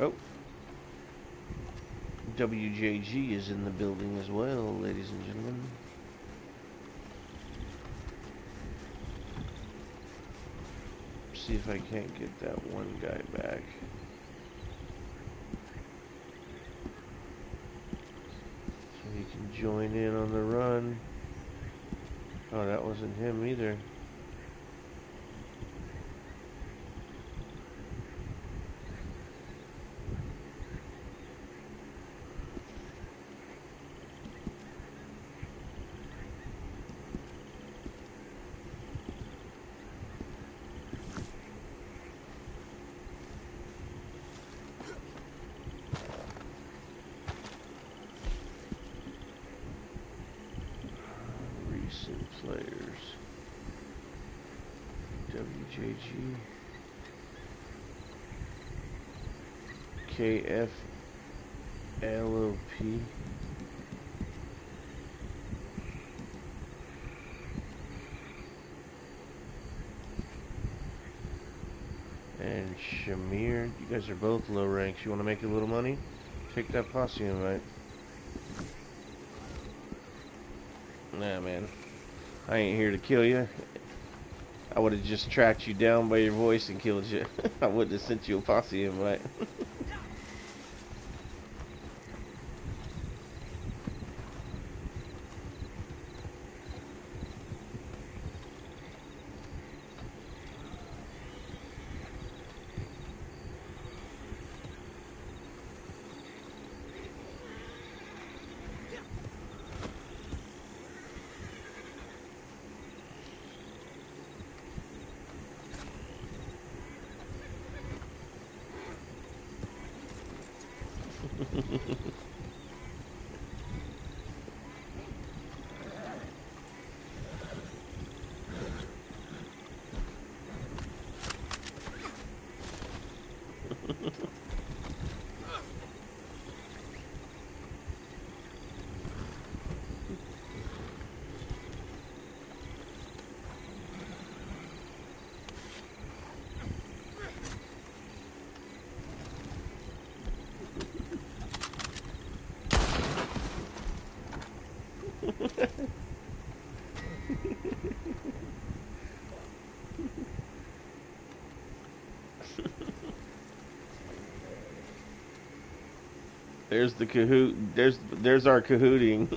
Oh, WJG is in the building as well, ladies and gentlemen. See if I can't get that one guy back. So he can join in on the run. Oh, that wasn't him either. Recent players. WJG. KFLOP. And Shamir. You guys are both low ranks. You want to make a little money? Take that posse invite. Nah, man. I ain't here to kill you. I would have just tracked you down by your voice and killed you. I wouldn't have sent you a posse invite. There's the cahoot. There's our cahooting.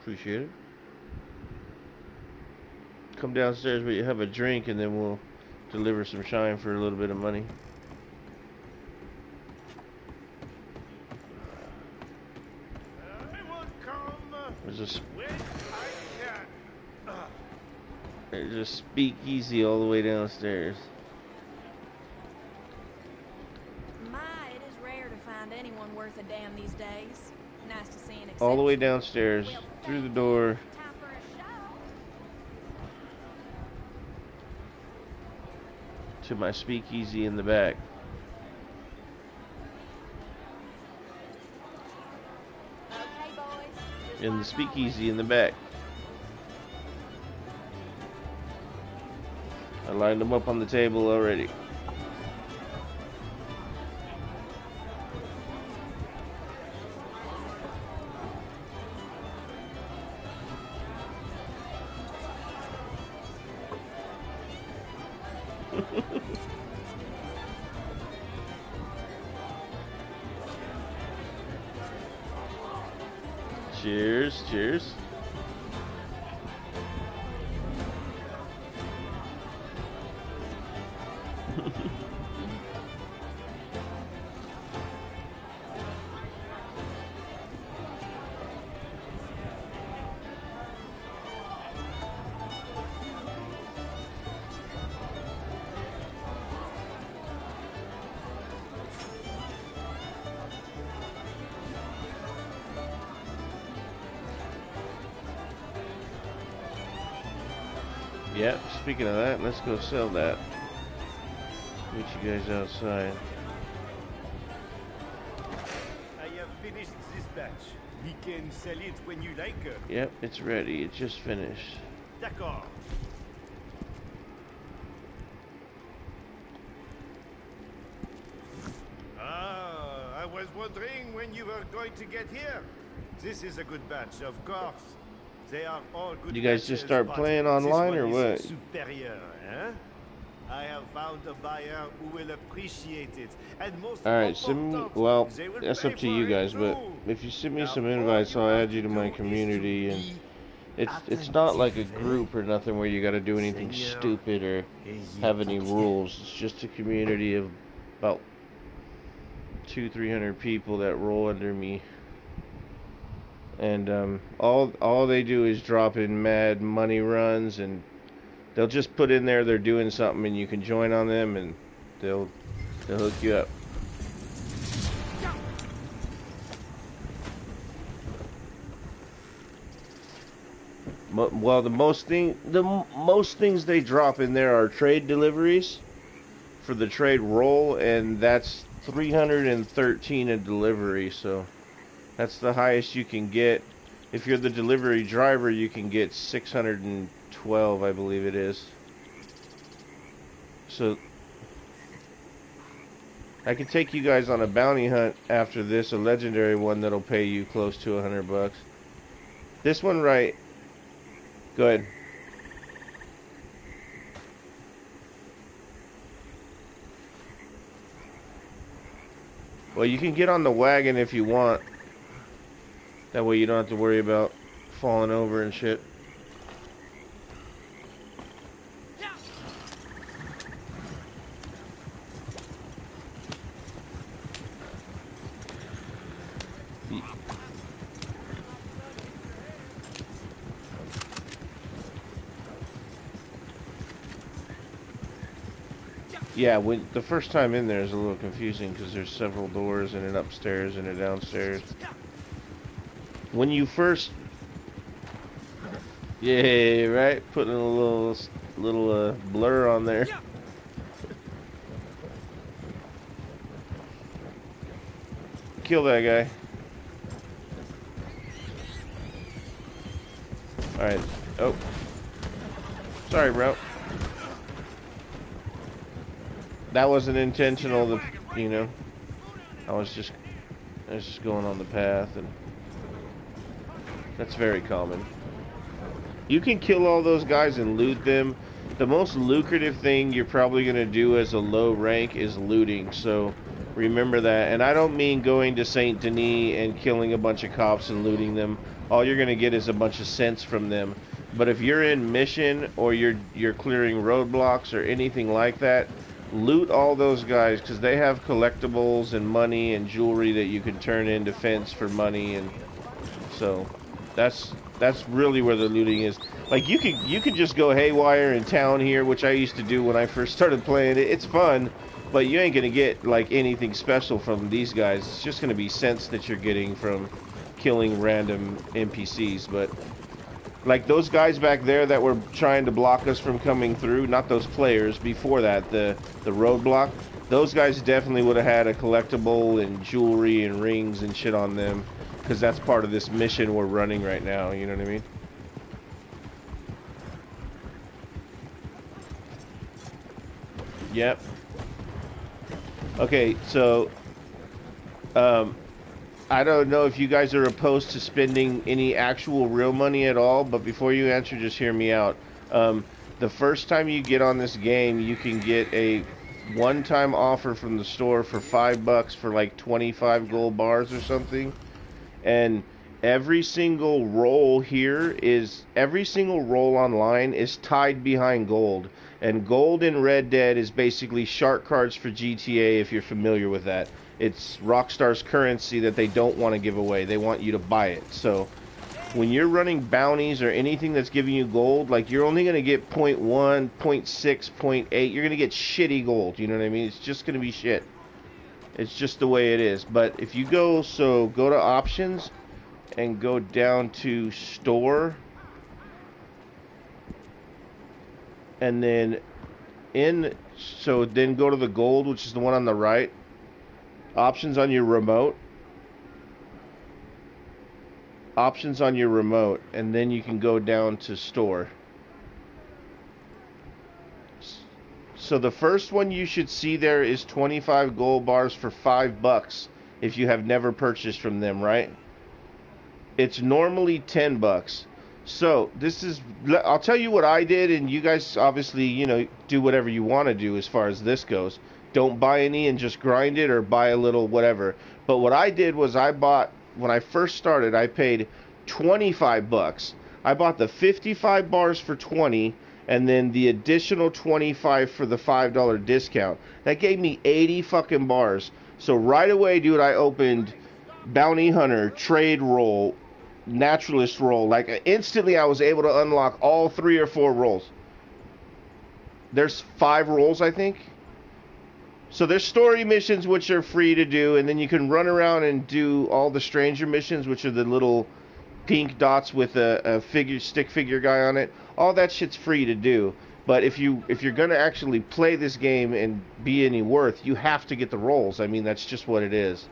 Appreciate it. Come downstairs, but you have a drink, and then we'll deliver some shine for a little bit of money. There's a speakeasy all the way downstairs. My, it is rare to find anyone worth a damn these days. Nice to see an exception. All the way downstairs, through the door. Time for a show. To my speakeasy in the back. Okay, boys. In the speakeasy in the back. I lined them up on the table already. Cheers, cheers. Yep, speaking of that, let's go sell that. Meet you guys outside. I have finished this batch. We can sell it when you like. Yep, it's ready. It just finished. D'accord. Ah, I was wondering when you were going to get here. This is a good batch, of course. They are all good. You guys just start playing online or what? Superior, eh? I have found a buyer who will appreciate it, and most Alright, send me, well, that's up to you guys, but too. if you send me Now, some all invites, you I'll have add you to my do is community, to and be it's not like a attentive, group or nothing where you gotta do anything Seigneur, stupid or have any rules. It's just a community of about 200-300 people that roll under me. And all they do is drop in mad money runs, and they'll just put in there they're doing something, and you can join on them, and they'll hook you up. Well, the most things they drop in there are trade deliveries for the trade roll, and that's 313 a delivery. So that's the highest you can get. If you're the delivery driver, you can get 612, I believe it is. So I can take you guys on a bounty hunt after this, a legendary one that'll pay you close to $100. This one, right? Go ahead. Well, you can get on the wagon if you want. That way you don't have to worry about falling over and shit. Yeah, when the first time in there is a little confusing because there's several doors and an upstairs and a downstairs. When you first, yeah, right, putting a little blur on there. Kill that guy. All right. Oh, sorry, bro. That wasn't intentional, you know. I was just going on the path, and that's very common. You can kill all those guys and loot them. The most lucrative thing you're probably going to do as a low rank is looting, so remember that. And I don't mean going to Saint Denis and killing a bunch of cops and looting them. All you're going to get is a bunch of cents from them. But if you're in mission or you're clearing roadblocks or anything like that, loot all those guys, because they have collectibles and money and jewelry that you can turn into fence for money, and so that's really where the looting is. Like, you could just go haywire in town here, which I used to do when I first started playing it. It's fun, but you ain't gonna get like anything special from these guys. It's just gonna be cents that you're getting from killing random NPCs. But like those guys back there that were trying to block us from coming through, not those players, before that, the roadblock, those guys definitely would have had a collectible and jewelry and rings and shit on them, because that's part of this mission we're running right now, you know what I mean? Yep. Okay, so I don't know if you guys are opposed to spending any actual real money at all, but before you answer, just hear me out. The first time you get on this game, you can get a one-time offer from the store for $5 for like 25 gold bars or something. And every single roll online is tied behind gold. And gold in Red Dead is basically shark cards for GTA, if you're familiar with that. It's Rockstar's currency that they don't want to give away. They want you to buy it. So when you're running bounties or anything that's giving you gold, like, you're only going to get 0.1, 0.6, 0.8. You're going to get shitty gold, you know what I mean? It's just going to be shit. It's just the way it is. But if you go to options and go down to store. and then so then go to the gold, which is the one on the right. Options on your remote. Options on your remote, and then you can go down to store. So the first one you should see there is 25 gold bars for $5 if you have never purchased from them, right? It's normally $10. So this is, I'll tell you what I did, and you guys obviously, you know, do whatever you want to do as far as this goes. Don't buy any and just grind it, or buy a little whatever. But what I did was I bought, when I first started, I paid $25. I bought the 55 bars for 20, and then the additional 25 for the $5 discount. That gave me 80 fucking bars. So right away, dude, I opened Bounty Hunter, Trade Roll, Naturalist Roll. Like, instantly I was able to unlock all 3 or 4 rolls. There's 5 rolls, I think. So there's story missions, which are free to do, and then you can run around and do all the stranger missions, which are the little pink dots with a stick figure guy on it. All that shit's free to do. But if you're gonna actually play this game and be any worth, you have to get the rolls. I mean, that's just what it is.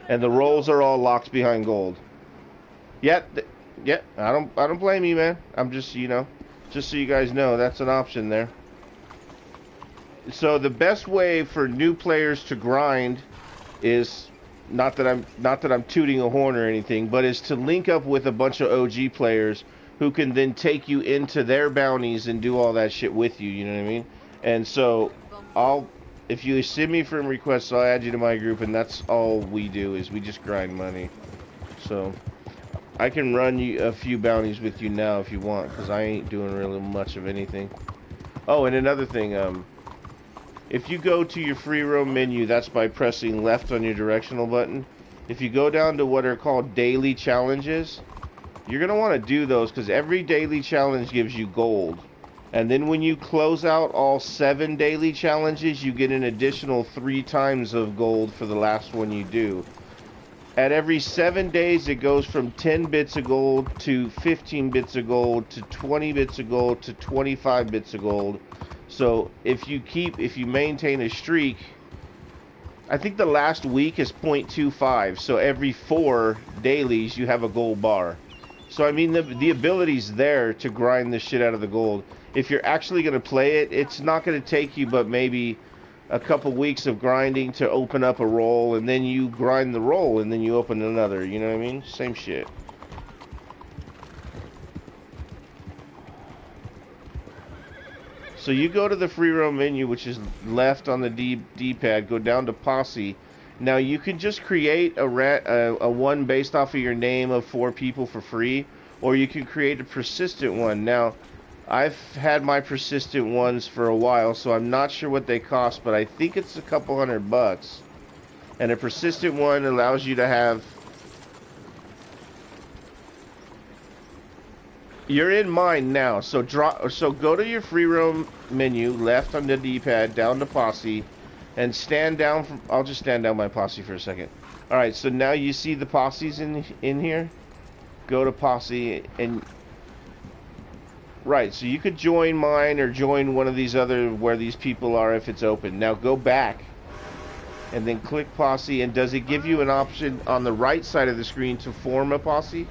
And the rolls are all locked behind gold. Yeah, I don't blame you, man. I'm just, you know, just so you guys know, that's an option there. So the best way for new players to grind is, not that I'm tooting a horn or anything, but is to link up with a bunch of OG players who can then take you into their bounties and do all that shit with you, you know what I mean? And so if you send me friend requests, I'll add you to my group, and that's all we do, is we just grind money. So I can run you a few bounties with you now if you want, because I ain't doing really much of anything. Oh, and another thing, if you go to your free roam menu, that's by pressing left on your directional button. If you go down to what are called daily challenges, you're going to want to do those, because every daily challenge gives you gold. And then when you close out all 7 daily challenges, you get an additional 3 times of gold for the last one you do. At every 7 days, it goes from 10 bits of gold to 15 bits of gold to 20 bits of gold to 25 bits of gold. So if you maintain a streak, I think the last week is 0.25. So every 4 dailies, you have a gold bar. So I mean, the ability's there to grind the shit out of the gold. If you're actually going to play it, it's not going to take you but maybe a couple weeks of grinding to open up a roll, and then you grind the roll, and then you open another, you know what I mean? Same shit. So you go to the free roam menu, which is left on the D-pad, go down to Posse. Now you can just create a one based off of your name of 4 people for free, or you can create a persistent one. Now, I've had my persistent ones for a while, so I'm not sure what they cost, but I think it's a couple $100. And a persistent one allows you to have... You're in mine now, so go to your free roam menu, left on the D-pad, down to Posse, and stand down from... I'll just stand down my Posse for a second. Alright, so now you see the Posses in here? Go to Posse, and... Right, so you could join mine or join one of these other where these people are if it's open. Now go back and then click Posse, and does it give you an option on the right side of the screen to form a Posse?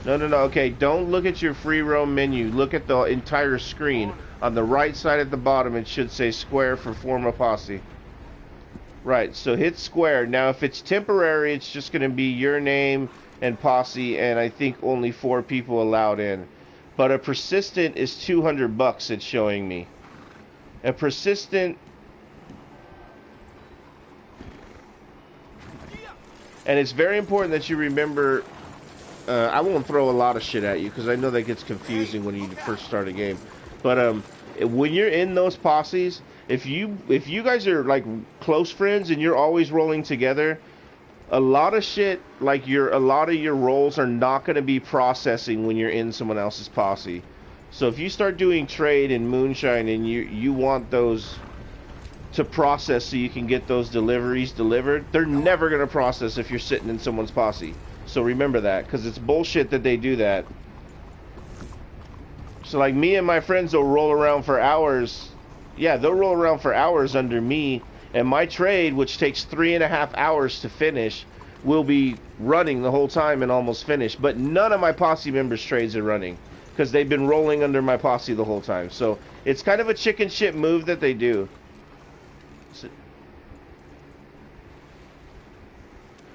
No, okay, don't look at your free roam menu. Look at the entire screen. On the right side at the bottom, it should say square for form a Posse. Right, so hit square. Now if it's temporary, it's just going to be your name and Posse, and I think only 4 people allowed in. But a persistent is $200, it's showing me. A persistent... And it's very important that you remember... I won't throw a lot of shit at you, because I know that gets confusing when you first start a game. But when you're in those posses, if you guys are like close friends and you're always rolling together, a lot of shit, like a lot of your rolls are not going to be processing when you're in someone else's posse. So if you start doing trade and moonshine and you want those to process so you can get those deliveries delivered, they're never going to process if you're sitting in someone's posse. So remember that, because it's bullshit that they do that. So like me and my friends will roll around for hours. Yeah, they'll roll around for hours under me, and my trade, which takes 3.5 hours to finish, will be running the whole time and almost finished. But none of my posse members' trades are running because they've been rolling under my posse the whole time. So it's kind of a chicken shit move that they do. So,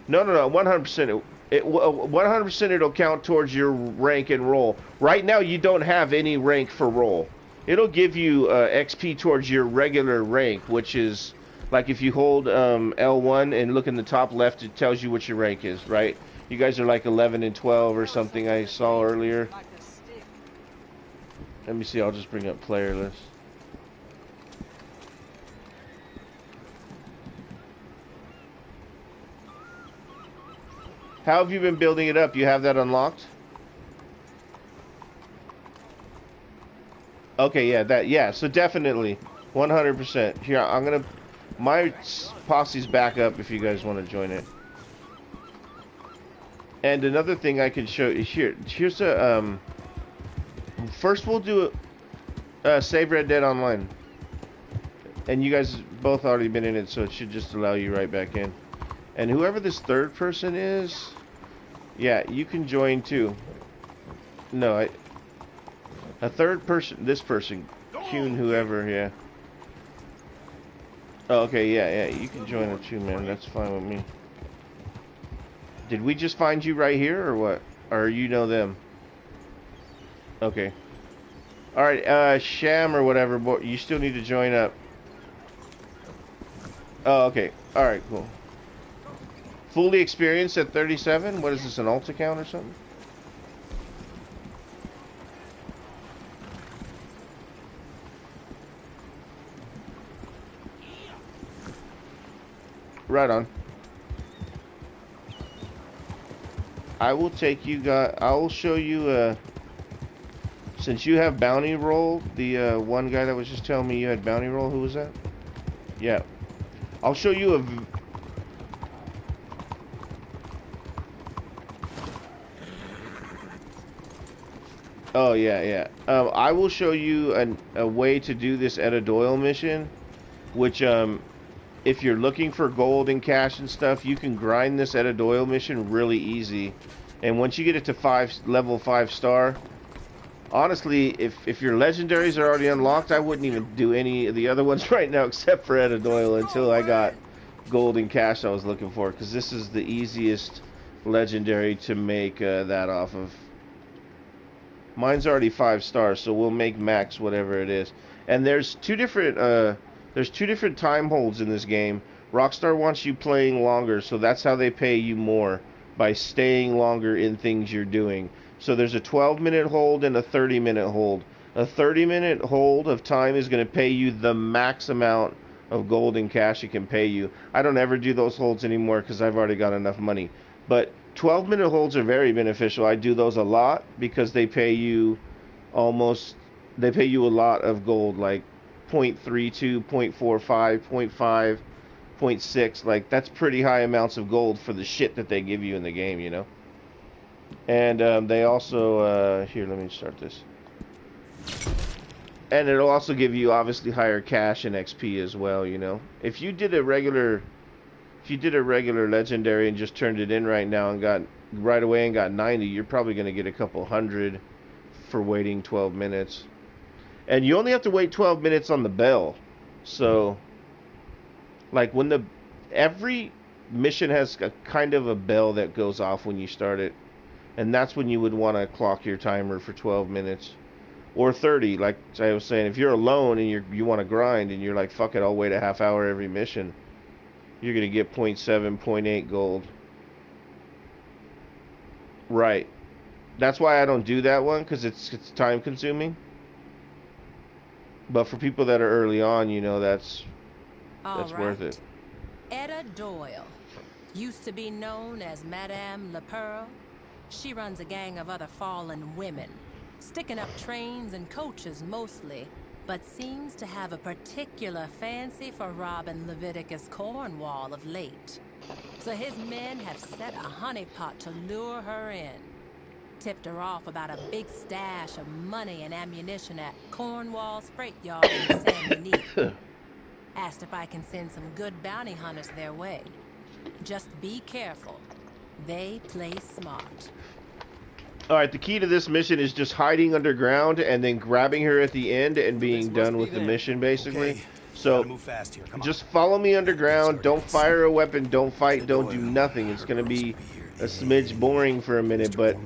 no, 100%. 100% it'll count towards your rank and roll. Right now you don't have any rank for roll. It'll give you XP towards your regular rank, which is like if you hold L1 and look in the top left, it tells you what your rank is, right? You guys are like 11 and 12 or something I saw earlier. Let me see, I'll just bring up player list. How have you been building it up? You have that unlocked? Okay, yeah, so definitely 100%. Here, I'm gonna, my posse's back up if you guys want to join it. And another thing I can show you here's a first we'll do save Red Dead Online, and you guys both already been in it, so it should just allow you right back in. And whoever this third person is, yeah, you can join too. No, a third person, this person, Kuhn, whoever, yeah. Oh, okay, yeah, you can join it too, man. That's fine with me. Did we just find you right here, or what? Or you know them? Okay. Alright, Sham or whatever, but you still need to join up. Oh, okay. Alright, cool. Fully experienced at 37? What is this, an alt account or something? Right on. I will take you guys. I will show you. Since you have bounty roll, the one guy that was just telling me you had bounty roll. Who was that? Yeah. I'll show you a. Oh yeah. I will show you a way to do this Etta Doyle mission, which if you're looking for gold and cash and stuff, you can grind this Etta Doyle mission really easy. And once you get it to level 5 star, honestly, if your legendaries are already unlocked, I wouldn't even do any of the other ones right now except for Etta Doyle until I got gold and cash I was looking for, because this is the easiest legendary to make that off of. Mine's already 5 stars, so we'll make max whatever it is. And there's two different time holds in this game. Rockstar wants you playing longer, so that's how they pay you more, by staying longer in things you're doing. So there's a 12-minute hold and a 30-minute hold. A 30-minute hold of time is going to pay you the max amount of gold and cash it can pay you. I don't ever do those holds anymore because I've already got enough money. But 12-minute holds are very beneficial. I do those a lot because they pay you a lot of gold, like 0.32, 0.45, 0.5, 0.6. Like, that's pretty high amounts of gold for the shit that they give you in the game, you know? And they also, here, let me start this. And it'll also give you, obviously, higher cash and XP as well, you know? If you did a regular legendary and just turned it in right now and got right away and got 90, you're probably going to get a couple hundred for waiting 12 minutes. And you only have to wait 12 minutes on the bell. So, like, every mission has a kind of a bell that goes off when you start it. And that's when you would want to clock your timer for 12 minutes. Or 30, like I was saying. If you're alone and you want to grind and you're like, fuck it, I'll wait a half hour every mission, you're going to get 0.7, 0.8 gold. Right. That's why I don't do that one, because it's time consuming. But for people that are early on, you know, that's worth it. Etta Doyle used to be known as Madame La Pearl. She runs a gang of other fallen women, sticking up trains and coaches mostly, but seems to have a particular fancy for robbing Leviticus Cornwall of late. So his men have set a honeypot to lure her in. tipped her off about a big stash of money and ammunition at Cornwall's freight yard in San Benito. Asked if I can send some good bounty hunters their way. Just be careful. They play smart. Alright, the key to this mission is just hiding underground and then grabbing her at the end and being done with the mission, basically. Okay. So, Move fast here. Come on. just follow me underground, don't fire a weapon, don't fight, don't do nothing. It's going to be a smidge boring for a minute, but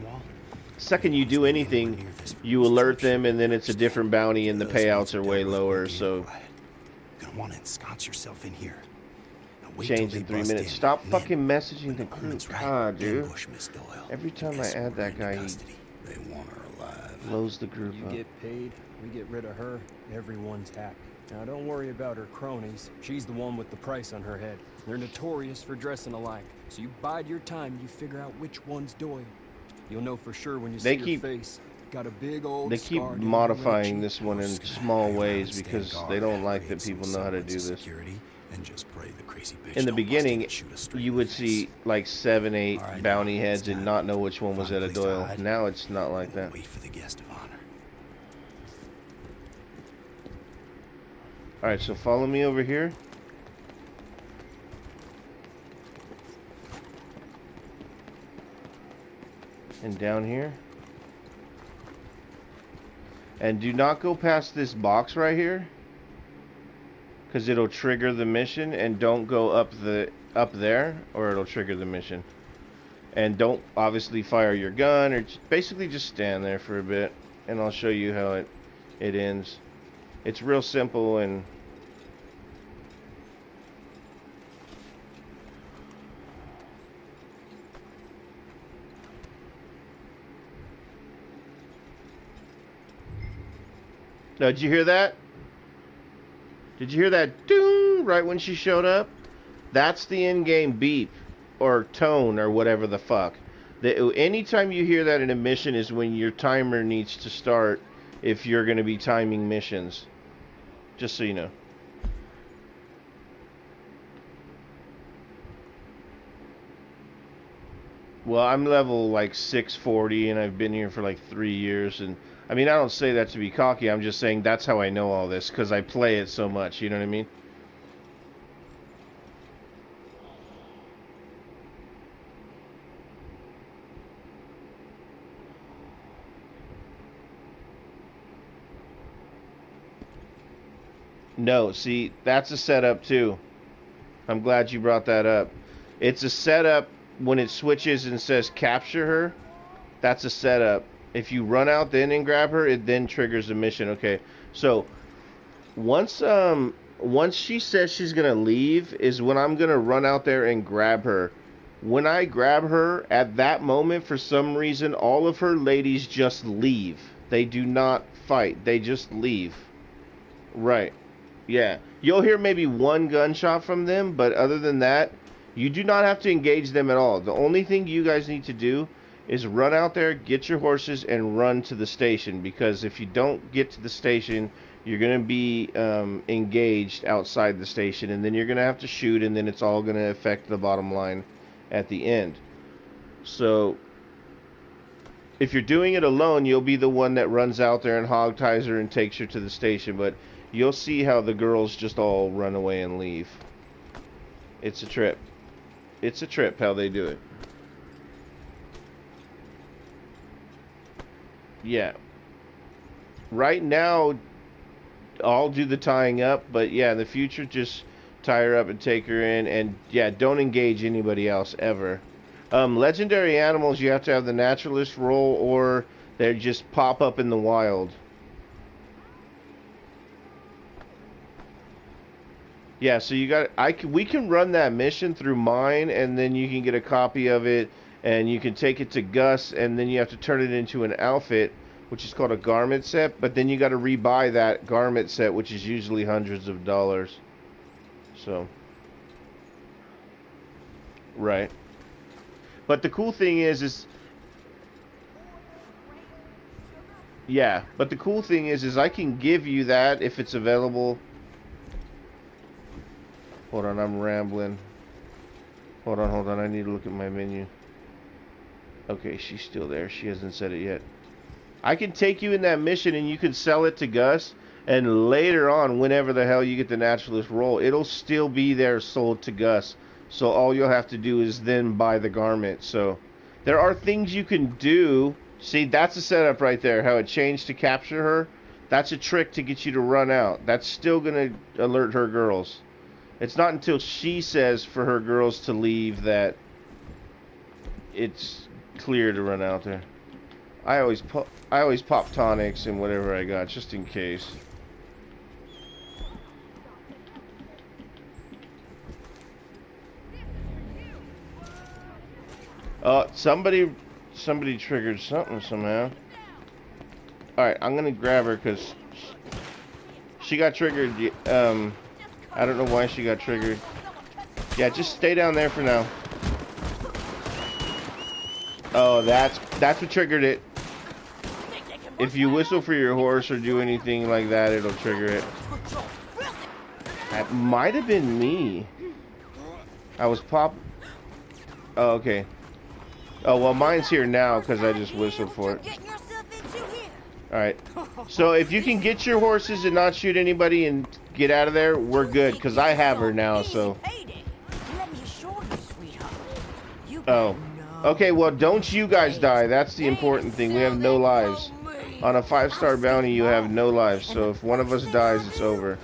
second you do anything, you alert them and then it's a different bounty and the payouts are way lower, so... Gonna want to ensconce yourself in here. Change in 3 minutes. Stop fucking messaging the crew. God, dude. Every time I add that guy, he blows the group up. You get paid, we get rid of her, everyone's happy. Now don't worry about her cronies. She's the one with the price on her head. They're notorious for dressing alike. So you bide your time, you figure out which one's Doyle. You'll know for sure when you see her face. Got a big old They keep modifying this one in small ways because they don't like that people know how to do this. In the beginning, you would see like 7, 8 bounty heads and not know which one was Etta Doyle. Now it's not like that. Wait for the guest of honor. Alright, so follow me over here. And down here. And do not go past this box right here, because it'll trigger the mission, and don't go up there or it'll trigger the mission. And don't obviously fire your gun, or basically just stand there for a bit and I'll show you how it ends. It's real simple and now, did you hear that? Did you hear that ding right when she showed up? That's the in-game beep or tone or whatever the fuck. Anytime you hear that in a mission is when your timer needs to start if you're going to be timing missions. Just so you know. Well, I'm level like 640 and I've been here for like 3 years, and I mean, I don't say that to be cocky, I'm just saying that's how I know all this, because I play it so much, you know what I mean? No, see, that's a setup too. I'm glad you brought that up. It's a setup when it switches and says capture her. That's a setup. If you run out then and grab her, it then triggers a mission. Okay, so once she says she's gonna leave is when I'm gonna run out there and grab her. When I grab her, at that moment, for some reason, all of her ladies just leave. They do not fight. They just leave. Right. Yeah. You'll hear maybe one gunshot from them, but other than that, you do not have to engage them at all. The only thing you guys need to do is run out there, get your horses, and run to the station. Because if you don't get to the station, you're going to be engaged outside the station, and then you're going to have to shoot, and then it's all going to affect the bottom line at the end. So, if you're doing it alone, you'll be the one that runs out there and hog-ties her and takes her to the station. But you'll see how the girls just all run away and leave. It's a trip. It's a trip how they do it. Yeah. Right now, I'll do the tying up, but yeah, in the future, just tie her up and take her in, and yeah, don't engage anybody else ever. Legendary animals, you have to have the naturalist roll, or they just pop up in the wild. Yeah, so you got. We can run that mission through mine, and then you can get a copy of it, and you can take it to Gus, and then you have to turn it into an outfit, which is called a garment set. But then you got to rebuy that garment set, which is usually hundreds of dollars. So, right. But the cool thing is yeah. But the cool thing is I can give you that if it's available. Hold on, I'm rambling. Hold on, I need to look at my menu. Okay, she's still there. She hasn't said it yet. I can take you in that mission and you can sell it to Gus, and later on, whenever the hell you get the naturalist roll, it'll still be there sold to Gus. So all you'll have to do is then buy the garment. So there are things you can do. See, that's a setup right there, how it changed to capture her. That's a trick to get you to run out. That's still going to alert her girls. It's not until she says for her girls to leave that it's clear to run out there. I always pop tonics and whatever I got just in case. Somebody triggered something somehow. All right, I'm gonna grab her because she got triggered. I don't know why she got triggered. Yeah, just stay down there for now. Oh, that's what triggered it. If you whistle for your horse or do anything like that, it'll trigger it. That might have been me. I was pop. Oh, okay. Oh, well, mine's here now because I just whistled for it. Alright. So if you can get your horses and not shoot anybody and get out of there, we're good because I have her now, so. Oh. Okay, well, don't you guys die. That's the important thing. We have no lives. On a 5-star bounty, you have no lives. So if one of us dies, it's over.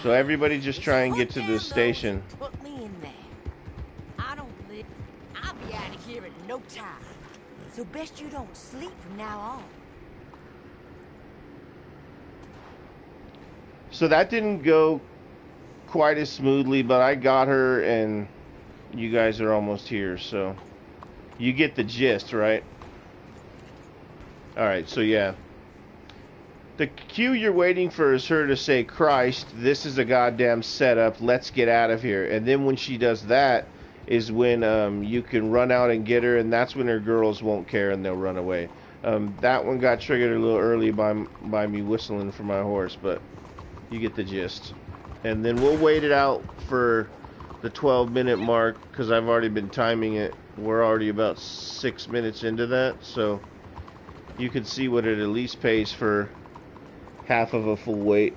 So everybody just try and get to the station. Put me in there. I don't live. I'll be out of here in no time. So best you don't sleep from now on. So that didn't go quite as smoothly, but I got her and you guys are almost here, so you get the gist, right? Alright, so yeah. The cue you're waiting for is her to say, Christ, this is a goddamn setup, let's get out of here. And then when she does that is when you can run out and get her, and that's when her girls won't care and they'll run away. That one got triggered a little early by me whistling for my horse, but you get the gist. And then we'll wait it out for the 12-minute mark because I've already been timing it. We're already about 6 minutes into that, so you can see what it at least pays for half of a full weight.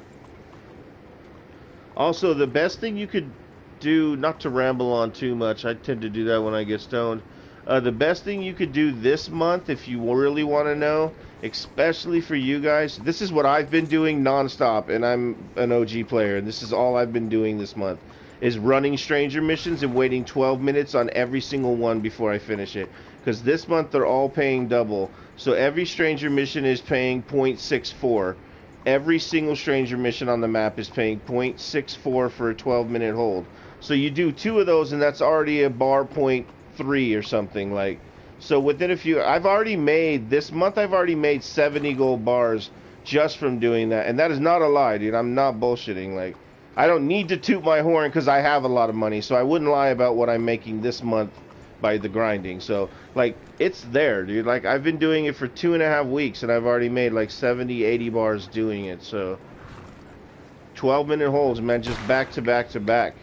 Also, the best thing you could do, not to ramble on too much, I tend to do that when I get stoned. The best thing you could do this month, if you really want to know, especially for you guys, this is what I've been doing nonstop, and I'm an OG player, and this is all I've been doing this month, is running stranger missions and waiting 12 minutes on every single one before I finish it. Because this month they're all paying double. So every stranger mission is paying 0.64. Every single stranger mission on the map is paying 0.64 for a 12-minute hold. So you do 2 of those and that's already a bar 0.3 or something. Like, so within a few, this month I've already made 70 gold bars just from doing that. And that is not a lie, dude. I'm not bullshitting. Like, I don't need to toot my horn because I have a lot of money. So I wouldn't lie about what I'm making this month by the grinding. So, like, it's there, dude. Like, I've been doing it for 2.5 weeks and I've already made like 70, 80 bars doing it. So 12-minute holds, man, just back to back to back.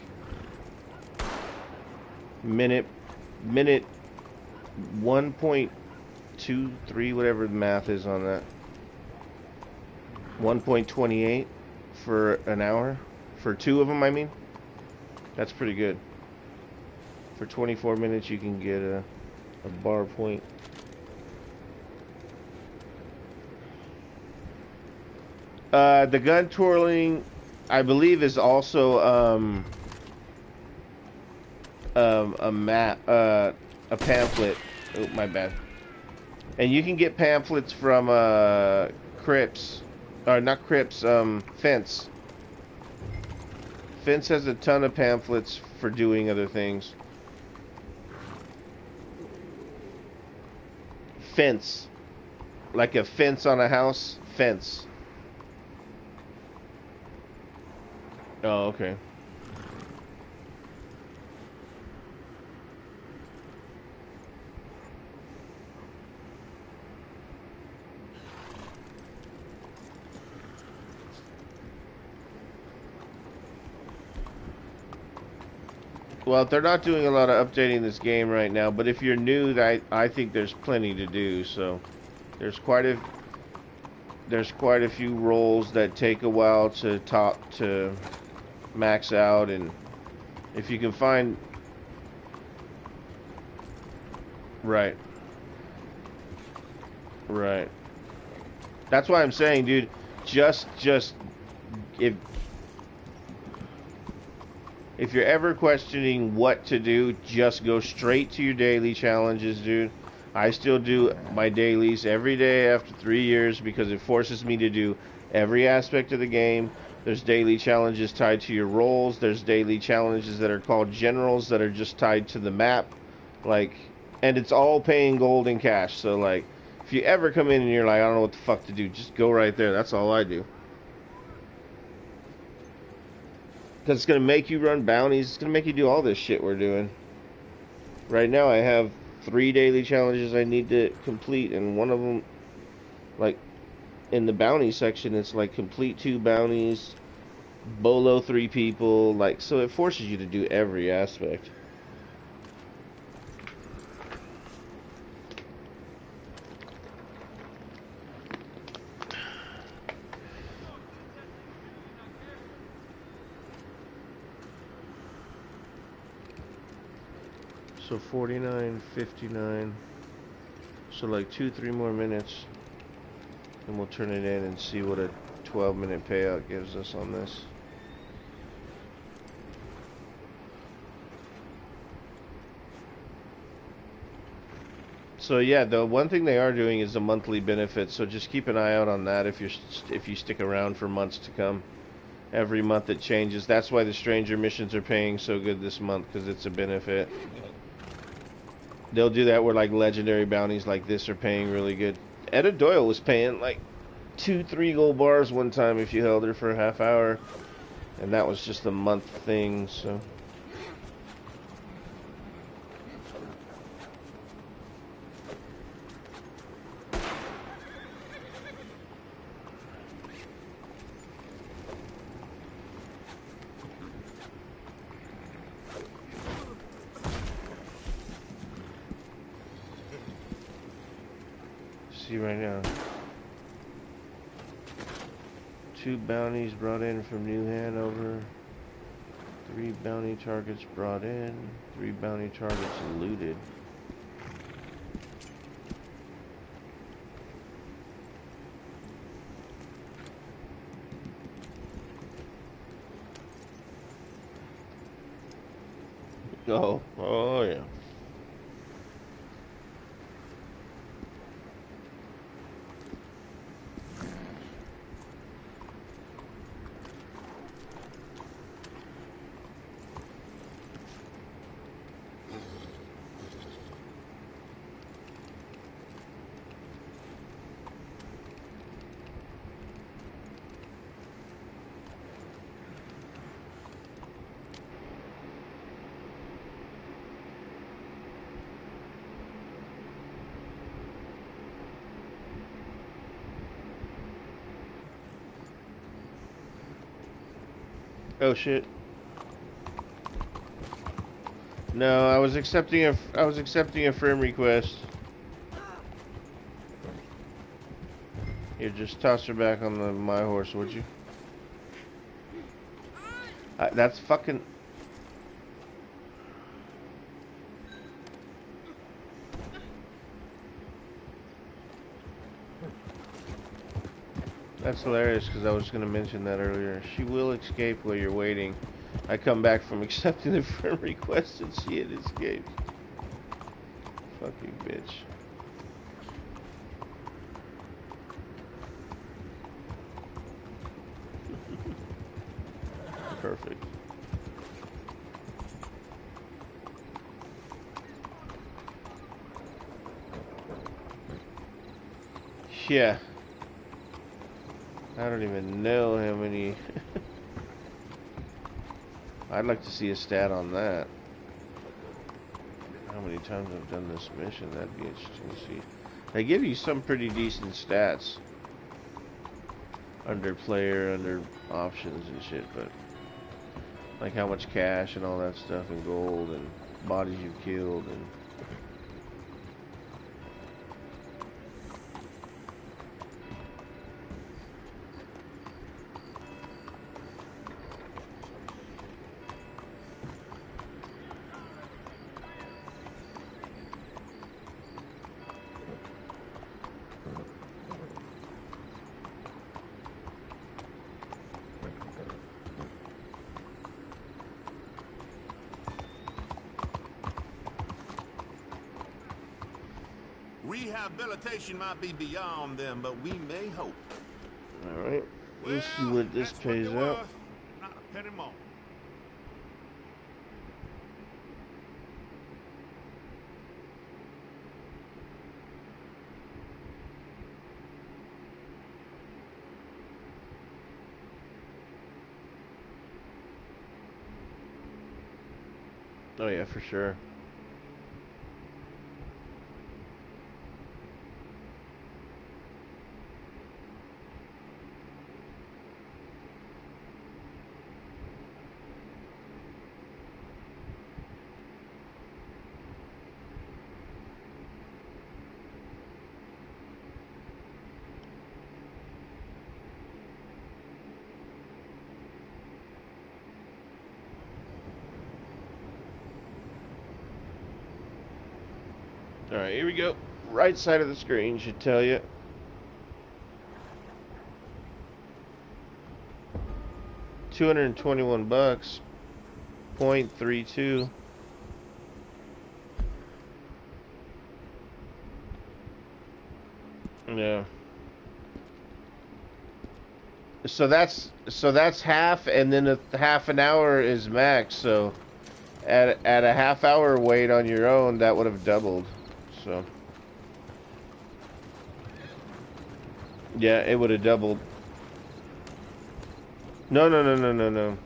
Minute 1.23, whatever the math is on that. 1.28 for an hour. For 2 of them, I mean. That's pretty good. For 24 minutes, you can get a bar point. The gun twirling, I believe, is also a map, a pamphlet. Oh, my bad. And you can get pamphlets from Crips, or not Crips, Fence. Fence has a ton of pamphlets for doing other things. Fence. Like a fence on a house. Fence. Oh, okay. Well, they're not doing a lot of updating this game right now, but if you're new, I think there's plenty to do. So there's quite a few roles that take a while to max out, and if you can find right. That's why I'm saying, dude, just if you're ever questioning what to do, just go straight to your daily challenges, dude. I still do my dailies every day after 3 years because it forces me to do every aspect of the game. There's daily challenges tied to your roles. There's daily challenges that are called generals that are just tied to the map. Like, and it's all paying gold and cash. So, like, if you ever come in and you're like, I don't know what the fuck to do, just go right there. That's all I do. Because it's going to make you run bounties. It's going to make you do all this shit we're doing. Right now I have 3 daily challenges I need to complete. And one of them, like, in the bounty section, it's like complete 2 bounties, bolo 3 people. Like, so it forces you to do every aspect. So 49, 59. So like 2-3 more minutes, and we'll turn it in and see what a 12-minute payout gives us on this. So yeah, the one thing they are doing is a monthly benefit. So just keep an eye out on that if you stick around for months to come. Every month it changes. That's why the stranger missions are paying so good this month, because it's a benefit. They'll do that where like legendary bounties like this are paying really good. Etta Doyle was paying like 2-3 gold bars one time if you held her for a half hour, and that was just a month thing. So see right now, 2 bounties brought in from New Hanover, 3 bounty targets brought in, 3 bounty targets looted. Oh yeah. Oh shit. No, I was accepting a friend request. Here, just toss her back on my horse, would you? That's fucking... That's hilarious, because I was going to mention that earlier. She will escape while you're waiting. I come back from accepting the friend request and she had escaped. Fucking bitch. Perfect. Yeah. I don't even know how many... I'd like to see a stat on that. How many times I've done this mission, that'd be interesting to see. They give you some pretty decent stats. Under player, under options and shit, but... Like how much cash and all that stuff, and gold, and bodies you've killed, and... Rehabilitation might be beyond them, but we may hope. Alright, let's see what this pays out. Not a penny more. Oh yeah, for sure. Alright, here we go. Right side of the screen should tell you. $221, 0.32. Yeah. So that's half, and then a half an hour is max. So at a half hour wait on your own, that would have doubled. So yeah, it would have doubled. No.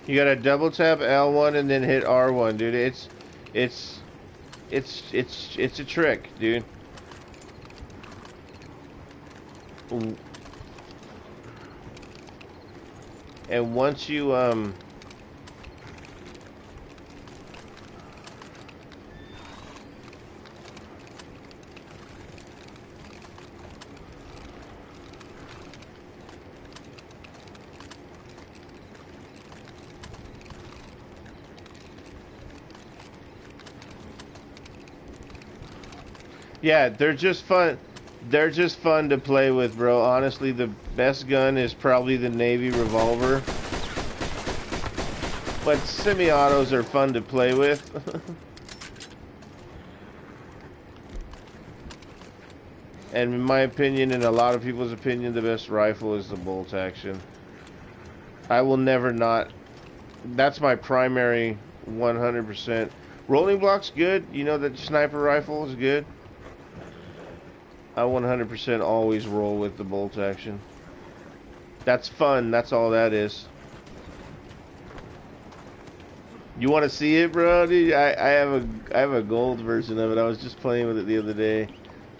You gotta double tap L1 and then hit R1, dude. It's a trick, dude. And once you yeah, they're just fun. They're just fun to play with, bro. Honestly, the best gun is probably the Navy revolver. But semi-autos are fun to play with. And in my opinion, and a lot of people's opinion, the best rifle is the bolt action. I will never not... That's my primary 100%. Rolling block's good. You know that sniper rifle is good. I 100% always roll with the bolt action. That's fun. That's all that is. You want to see it, bro? Dude, I have a gold version of it. I was just playing with it the other day.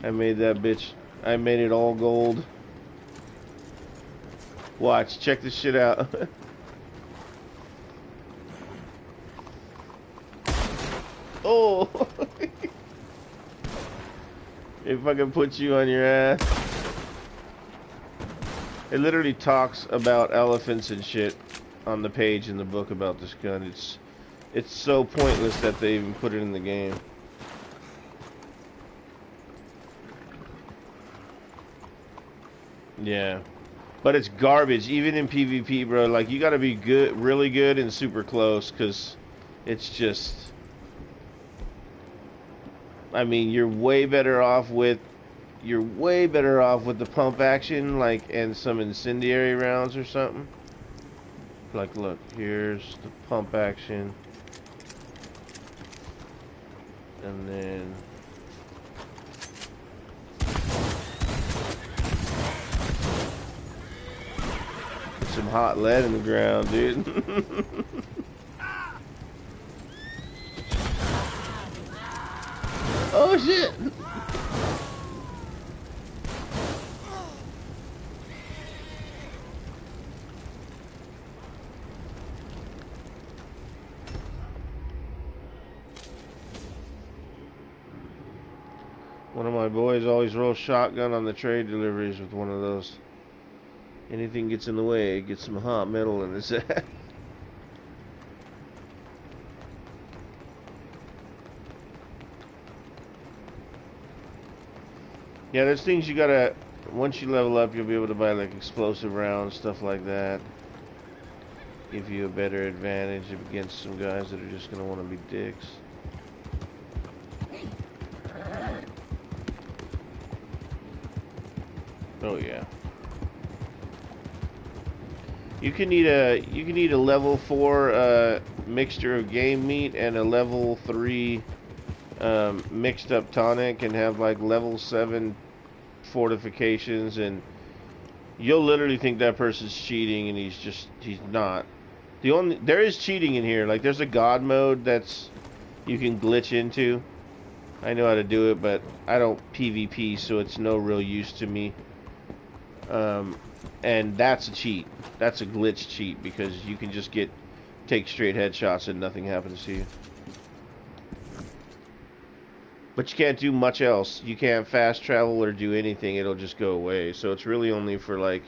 I made that bitch. I made it all gold. Watch. Check this shit out. Oh. If I can put you on your ass. It literally talks about elephants and shit on the page in the book about this gun. It's so pointless that they even put it in the game. Yeah. But it's garbage, even in PvP, bro. Like, you gotta be good, really good and super close, because it's just... I mean, you're way better off with the pump action, like, and some incendiary rounds or something. Like, look, here's the pump action. And then some hot lead in the ground, dude. Oh shit! One of my boys always rolls shotgun on the trade deliveries with one of those. Anything gets in the way, it gets some hot metal in his ass. Yeah, there's things you gotta, once you level up, you'll be able to buy like explosive rounds, stuff like that. Give you a better advantage against some guys that are just gonna want to be dicks. Oh yeah. You can eat a level 4 mixture of game meat and a level 3 mixed up tonic and have like level 7 fortifications, and you'll literally think that person's cheating, and he's not. There is cheating in here. Like there's a god mode that's you can glitch into. I know how to do it, but I don't PvP, so it's no real use to me. And that's a cheat. That's a glitch cheat, because you can just take straight headshots and nothing happens to you. But you can't do much else. You can't fast travel or do anything. It'll just go away. So it's really only for like,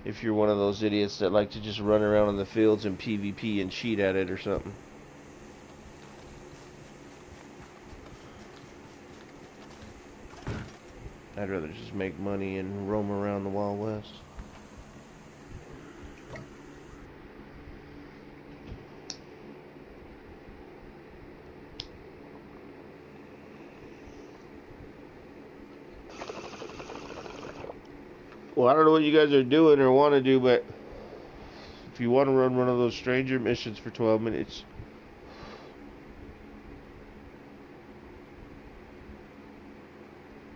if you're one of those idiots that like to just run around in the fields and PvP and cheat at it or something. I'd rather just make money and roam around the Wild West. Well, I don't know what you guys are doing or want to do, but if you want to run one of those stranger missions for 12 minutes...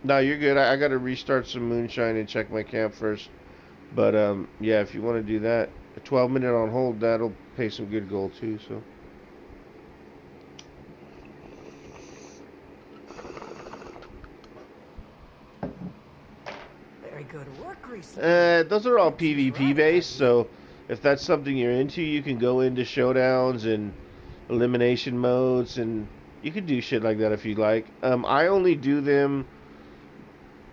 No, you're good. I got to restart some moonshine and check my camp first. But, yeah, if you want to do that, a 12-minute on hold, that'll pay some good gold, too, so... Very good work recently. Those are all PvP based, so if that's something you're into, you can go into showdowns and elimination modes, and you can do shit like that if you like. I only do them...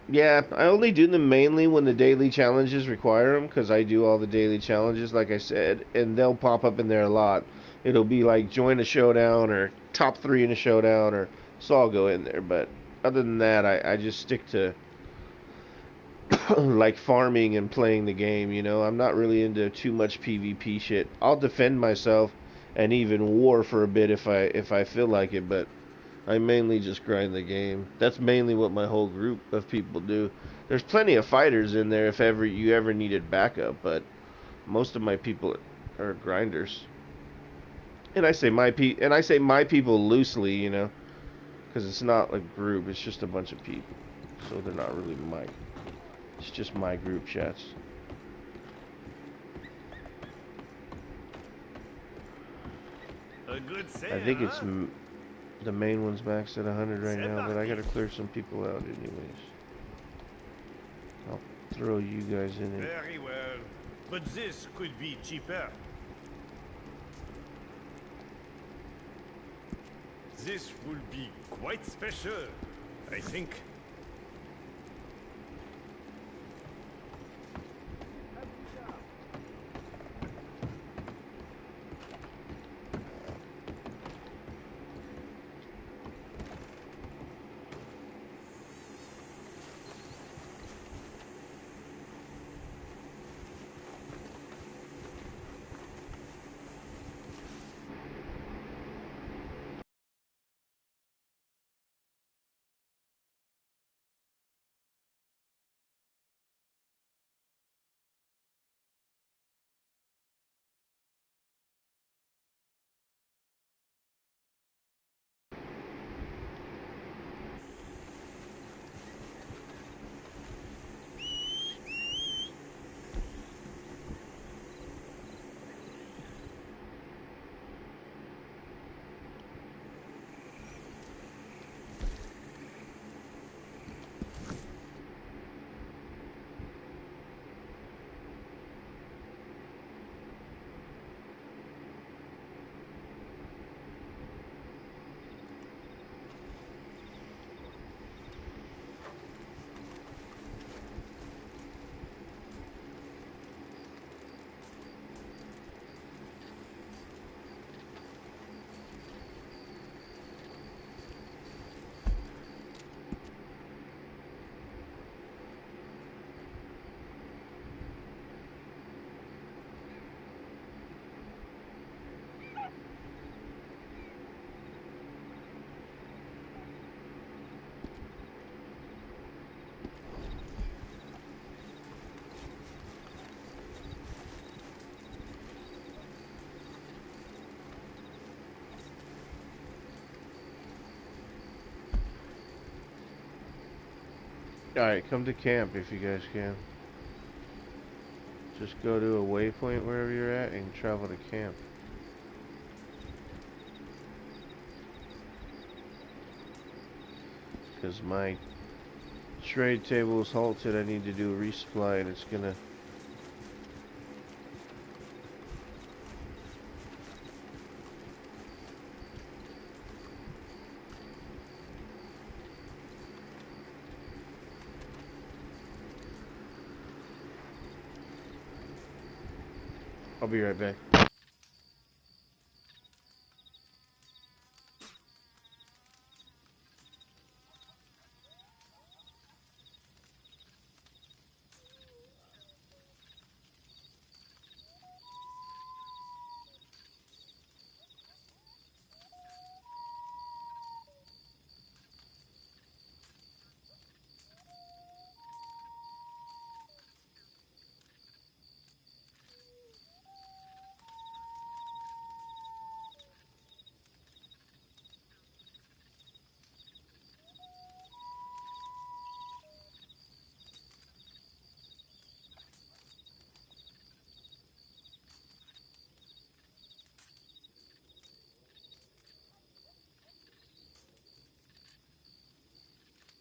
Yeah, I only do them mainly when the daily challenges require them, because I do all the daily challenges, like I said, and they'll pop up in there a lot. It'll be like, join a showdown, or top 3 in a showdown, or so I'll go in there, but other than that, I just stick to like farming and playing the game, you know. I'm not really into too much PvP shit. I'll defend myself and even war for a bit if I feel like it, but I mainly just grind the game. That's mainly what my whole group of people do. There's plenty of fighters in there if you ever needed backup, but most of my people are grinders. And I say my people loosely, you know, because it's not a group, it's just a bunch of people. So they're not really it's just my group chats. A good say, I think it's... huh? The main one's maxed at 100 right now, but I gotta clear some people out anyways. I'll throw you guys in it. Very well. But this could be cheaper. This will be quite special, I think. Alright, come to camp if you guys can. Just go to a waypoint wherever you're at and travel to camp. Because my trade table is halted, I need to do a resupply and it's gonna... I'll be right back.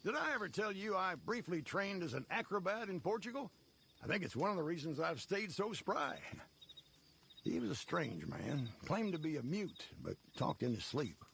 Did I ever tell you I briefly trained as an acrobat in Portugal? I think it's one of the reasons I've stayed so spry. He was a strange man, claimed to be a mute, but talked in his sleep.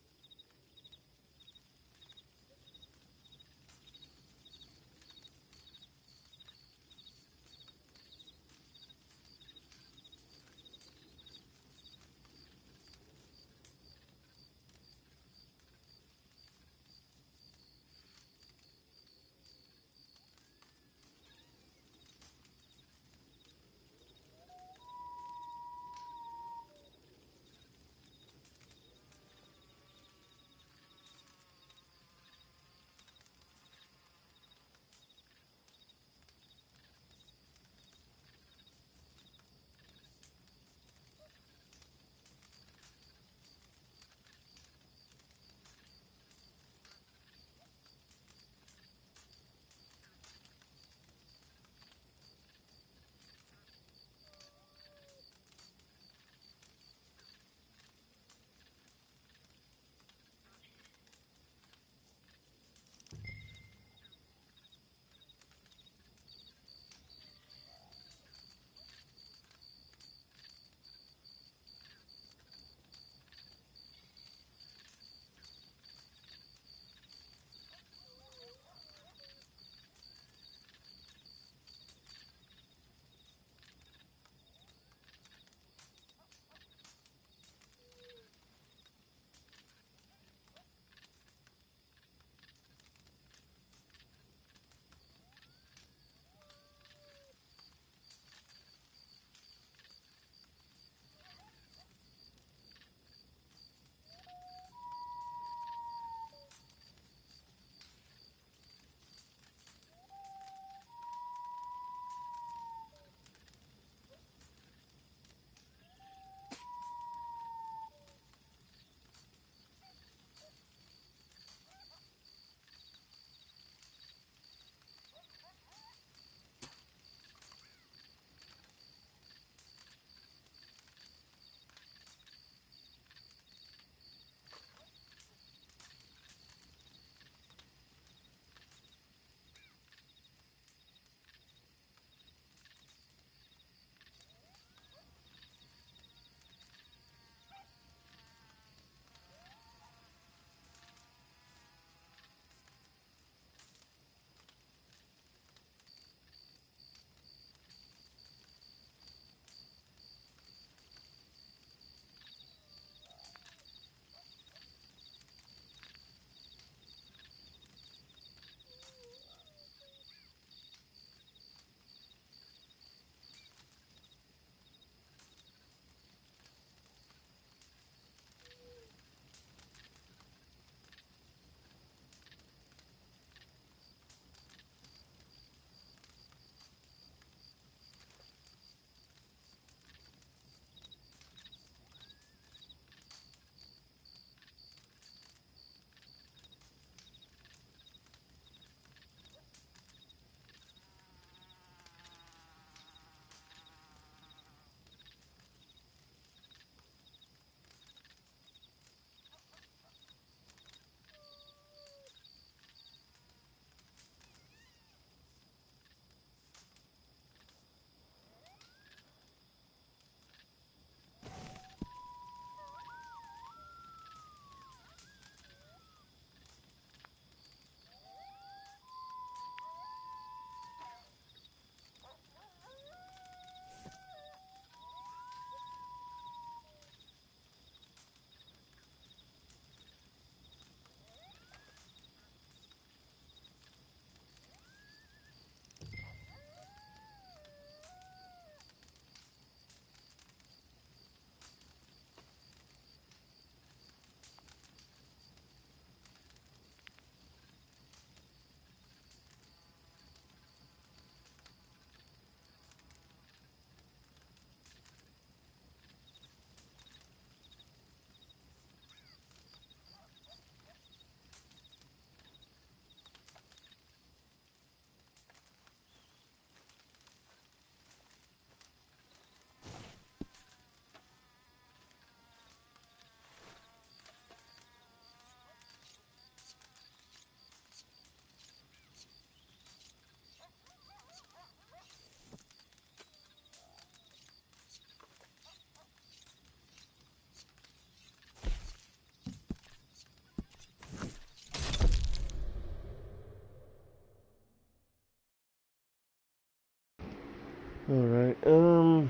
Alright,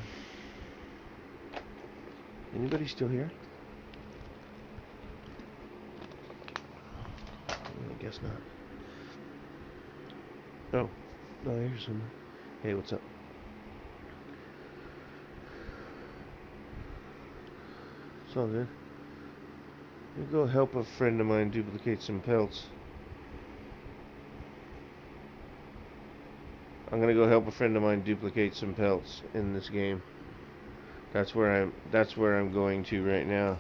anybody still here? I guess not. Oh, no, here's someone. Hey, what's up? It's all good. I'm gonna go help a friend of mine duplicate some pelts. I'm gonna go help a friend of mine duplicate some pelts in this game. That's where I'm going to right now.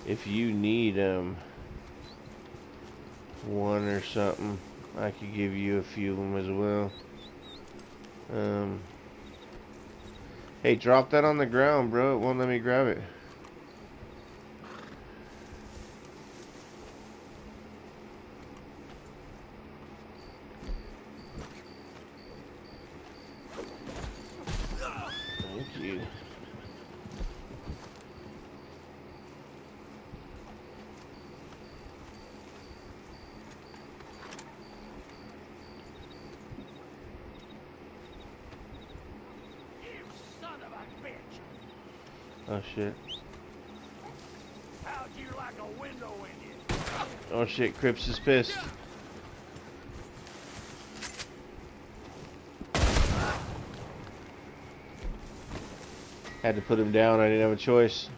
If you need one or something, I could give you a few of them as well. Hey, drop that on the ground, bro. It won't let me grab it. Thank you. Oh shit. How'd you like a window in you? Oh shit, Crips is pissed. Had to put him down, I didn't have a choice.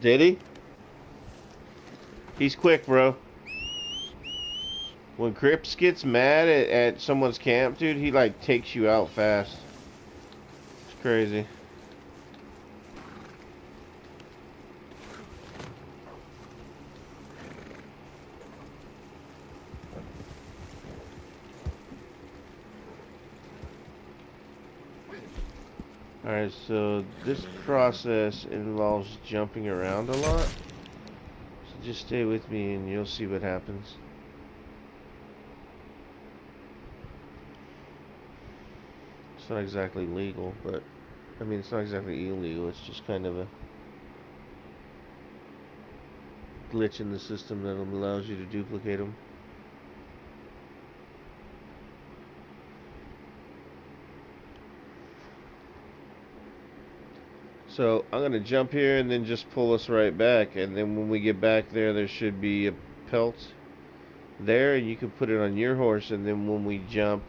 Did he? He's quick, bro. When Crips gets mad at someone's camp, dude, he like takes you out fast. It's crazy. Alright, so this process involves jumping around a lot. So just stay with me and you'll see what happens. It's not exactly legal, but I mean, it's not exactly illegal, it's just kind of a glitch in the system that allows you to duplicate them. So I'm going to jump here and then just pull us right back, and then when we get back there should be a pelt there, and you can put it on your horse, and then when we jump,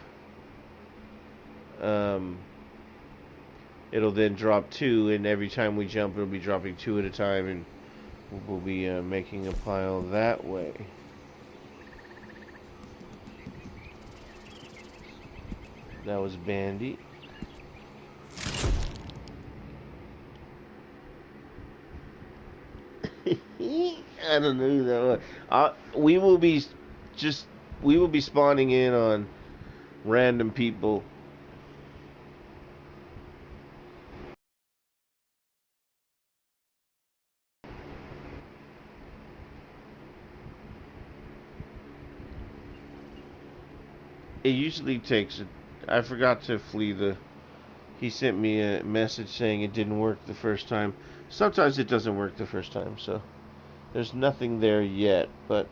it'll then drop 2, and every time we jump it'll be dropping 2 at a time, and we'll be making a pile that way. That was Bandy. I don't know who that was. We will be spawning in on random people. It usually takes I forgot to flee the... He sent me a message saying it didn't work the first time. Sometimes it doesn't work the first time, so there's nothing there yet, but...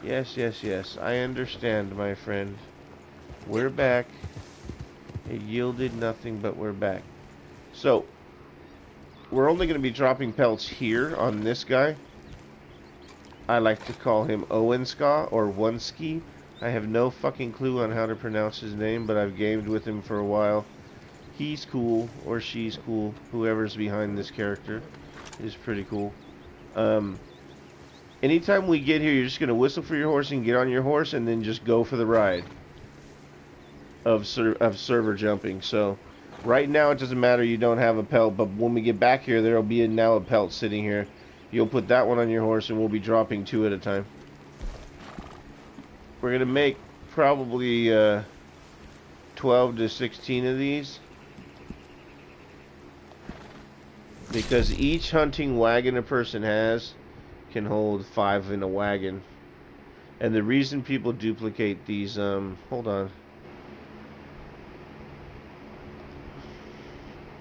Yes, I understand, my friend. We're back. It yielded nothing, but we're back. So, we're only going to be dropping pelts here on this guy. I like to call him Owenska or Oneski. I have no fucking clue on how to pronounce his name, but I've gamed with him for a while. He's cool, or she's cool. Whoever's behind this character is pretty cool. Anytime we get here, you're just going to whistle for your horse and get on your horse and then just go for the ride of server jumping. So, right now it doesn't matter, you don't have a pelt, but when we get back here, there'll be now a pelt sitting here. You'll put that one on your horse and we'll be dropping 2 at a time. We're going to make probably 12 to 16 of these. Because each hunting wagon a person has can hold 5 in a wagon. And the reason people duplicate these, hold on.